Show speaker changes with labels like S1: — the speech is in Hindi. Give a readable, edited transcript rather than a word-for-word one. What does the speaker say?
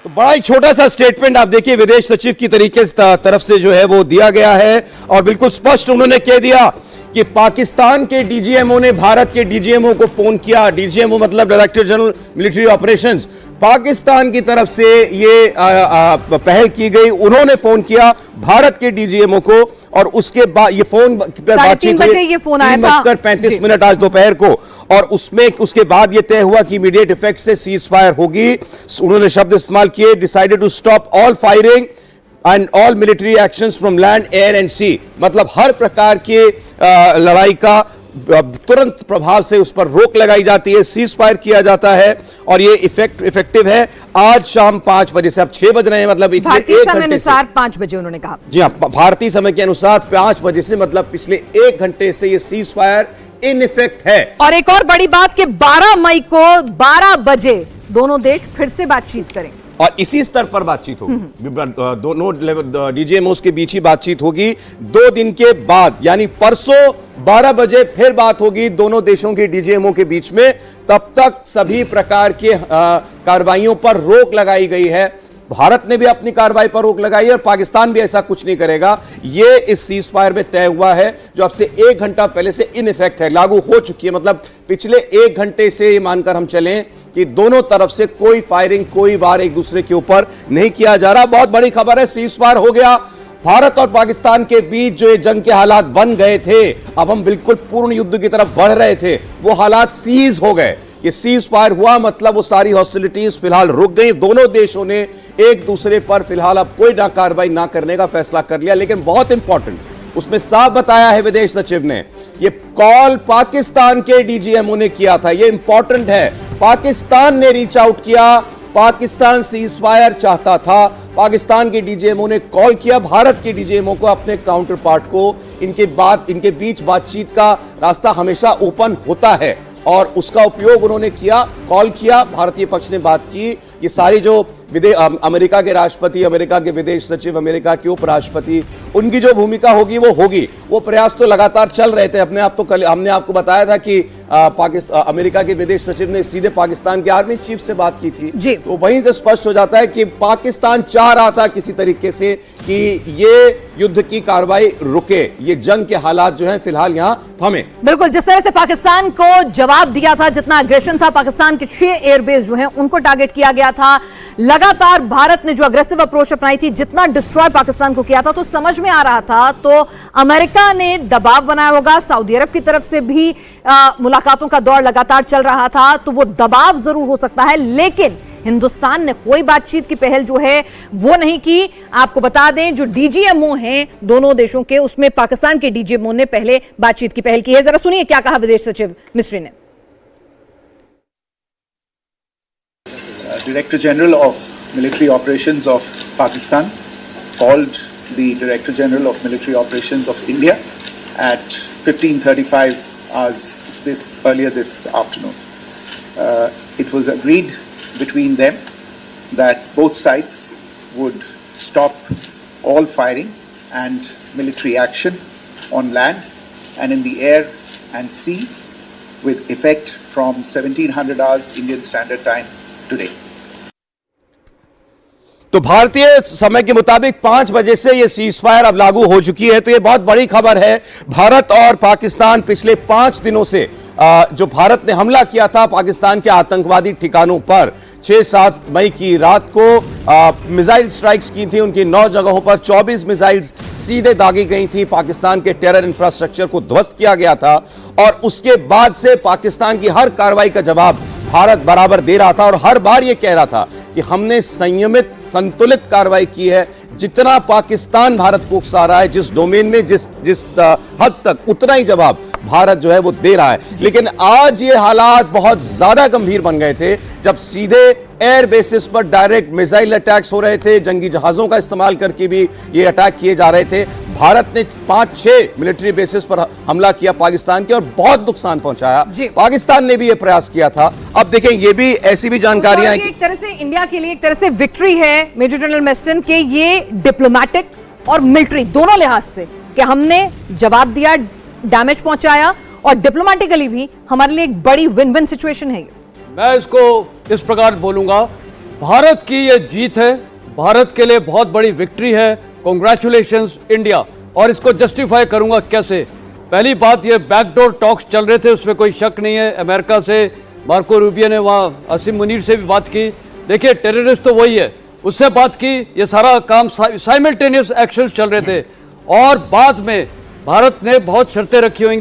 S1: तो बड़ा ही छोटा सा स्टेटमेंट आप देखिए विदेश सचिव की तरीके से तरफ से जो है वो दिया गया है और बिल्कुल स्पष्ट उन्होंने कह दिया कि पाकिस्तान के डीजीएमओ ने भारत के डीजीएमओ को फोन किया। डीजीएमओ मतलब director general military operations, Pakistan की तरफ से ये पहल की गई। उन्होंने फोन किया भारत के डीजीएमओ को और उसके बाद ये फोन पर बातचीत हुई।
S2: ये फोन आया था
S1: 3:35 आज दोपहर को और उसमें उसके बाद ये तय हुआ कि इमीडिएट इफेक्ट से सीज फायर होगी। उन्होंने शब्द इस्तेमाल किए, decided to stop all firing and all military actions from land, air and sea. मतलब हर प्रकार के लड़ाई का तुरंत प्रभाव से उस पर रोक लगाई जाती है, सीज फायर किया जाता है और ये इफेक्टिव है आज शाम 5 बजे से। अब 6 बज रहे हैं, मतलब
S2: भारतीय समय अनुसार 5 बजे उन्होंने कहा।
S1: जी हाँ, भारतीय समय के अनुसार 5 बजे से, मतलब पिछले 1 घंटे से ये सीज फायर इन इफेक्ट है।
S2: और एक और बड़ी बात कि 12 मई को 12 बजे दोनों देश फिर से बातचीत करेंगे
S1: और इसी स्तर पर बातचीत होगी। दोनों डीजीएमओस के बीच ही बातचीत होगी। 2 दिन के बाद यानी परसों 12 बजे फिर बात होगी दोनों देशों के डीजीएमओ के बीच में। तब तक सभी प्रकार के कार्रवाइयों पर रोक लगाई गई है। भारत ने भी अपनी कार्रवाई पर रोक लगाई और पाकिस्तान भी ऐसा कुछ नहीं करेगा। ये इस सीज फायर में तय हुआ है जो अब से 1 घंटा पहले से इन इफेक्ट है, लागू हो चुकी है। मतलब पिछले 1 घंटे से ये मानकर हम चलें कि दोनों तरफ से कोई फायरिंग, कोई वार एक दूसरे के ऊपर नहीं किया जा रहा। बहुत बड़ी खबर है, सीज फायर हो गया। भारत और पाकिस्तान के बीच जो ये जंग के हालात बन गए थे, अब हम बिल्कुल पूर्ण युद्ध की तरफ बढ़ रहे थे, वो हालात सीज हो गए। ये सीज फायर हुआ मतलब वो सारी हॉस्टिलिटीज फिलहाल रुक गई। दोनों देशों ने एक दूसरे पर फिलहाल अब कोई कार्रवाई ना करने का फैसला कर लिया। लेकिन बहुत इंपॉर्टेंट, उसमें साफ बताया है विदेश सचिव ने, ये कॉल पाकिस्तान के डीजीएमओ ने किया था। ये इंपॉर्टेंट है, पाकिस्तान ने रीच आउट किया, पाकिस्तान सीज फायर चाहता था। पाकिस्तान के डीजीएमओ ने कॉल किया भारत के डीजीएमओ को, अपने काउंटर पार्ट को। इनके बीच बातचीत का रास्ता हमेशा ओपन होता है और उसका उपयोग उन्होंने किया। कॉल किया, भारतीय पक्ष ने बात की। ये सारी जो अमेरिका के राष्ट्रपति, अमेरिका के विदेश सचिव, अमेरिका के उपराष्ट्रपति, उनकी जो भूमिका होगी वो होगी। वो प्रयास तो लगातार चल रहे थे। अपने आप तो कल हमने आपको बताया था कि अमेरिका के विदेश सचिव ने सीधे पाकिस्तान के आर्मी चीफ से बात की थी। तो वहीं से स्पष्ट हो जाता है कि पाकिस्तान चाह रहा था किसी तरीके से कि ये युद्ध की कार्रवाई रुके, ये जंग के हालात जो हैं फिलहाल यहां थमे।
S2: बिल्कुल, जिस तरह से पाकिस्तान को जवाब दिया था, जितना अग्रेशन था, पाकिस्तान के 6 एयरबेस जो हैं उनको टारगेट किया गया था। लगातार भारत ने जो अग्रेसिव अप्रोच अपनाई थी, जितना डिस्ट्रॉय पाकिस्तान को किया था, तो समझ में आ रहा था तो अमेरिका ने दबाव बनाया होगा। सऊदी अरब की तरफ से भी मुलाकातों का दौर लगातार चल रहा था, तो वो दबाव जरूर हो सकता है। लेकिन हिंदुस्तान ने कोई बातचीत की पहल जो है वो नहीं की। आपको बता दें, जो डीजीएमओ हैं दोनों देशों के, उसमें पाकिस्तान के डीजीएमओ ने पहले बातचीत की पहल की है। जरा सुनिए क्या कहा विदेश सचिव मिस्री ने।
S3: Director General of Military Operations of Pakistan called the Director General of Military Operations of India at 15:35 hours earlier this afternoon. It was agreed between them that both sides would stop all firing and military action on land and in the air and sea with effect from 1700 hours Indian Standard Time today.
S1: तो भारतीय समय के मुताबिक 5 बजे से ये सीज फायर अब लागू हो चुकी है। तो ये बहुत बड़ी खबर है। भारत और पाकिस्तान पिछले 5 दिनों से जो भारत ने हमला किया था पाकिस्तान के आतंकवादी ठिकानों पर, 6-7 मई की रात को मिसाइल स्ट्राइक्स की थी। उनकी 9 जगहों पर 24 मिसाइल्स सीधे दागी गई थी। पाकिस्तान के टेरर इंफ्रास्ट्रक्चर को ध्वस्त किया गया था और उसके बाद से पाकिस्तान की हर कार्रवाई का जवाब भारत बराबर दे रहा था और हर बार यह कह रहा था कि हमने संयमित, संतुलित कार्रवाई की है। जितना पाकिस्तान भारत को उकसा रहा है, जिस डोमेन में जिस हद तक, उतना ही जवाब भारत जो है वो दे रहा है। लेकिन आज ये हालात बहुत ज्यादा गंभीर बन गए थे जब सीधे एयर बेसिस पर डायरेक्ट मिसाइल अटैक्स हो रहे थे। जंगी जहाजों का इस्तेमाल करके भी ये अटैक किए जा रहे थे। भारत ने 5-6 मिलिट्री बेसिस पर हमला किया पाकिस्तान के और बहुत नुकसान पहुंचाया। पाकिस्तान ने भी ये प्रयास किया था। अब देखें, ये भी ऐसी भी जानकारियां हैं,
S2: एक तरह से इंडिया के लिए एक तरह से विक्ट्री है मेजर जनरल मेस्टन के, ये डिप्लोमेटिक और मिलिट्री दोनों लिहाज से, कि हमने जवाब दिया, डैमेज पहुंचाया और डिप्लोमेटिकली भी हमारे लिए एक बड़ी विन विन सिचुएशन है।
S4: मैं इसको इस प्रकार बोलूंगा भारत की ये जीत है, भारत के लिए बहुत बड़ी विक्ट्री है। Congratulations India. और इसको जस्टिफाई करूंगा कैसे। पहली बात, ये बैकडोर टॉक्स चल रहे थे, उसमें कोई शक नहीं है। अमेरिका से मार्को रूबियो ने वहाँ असीम मुनीर से भी बात की। देखिए, टेररिस्ट तो वही है, उससे बात की। ये सारा काम साइमल्टेनियस एक्शन चल रहे थे और बाद में भारत ने बहुत शर्तें रखी होंगी।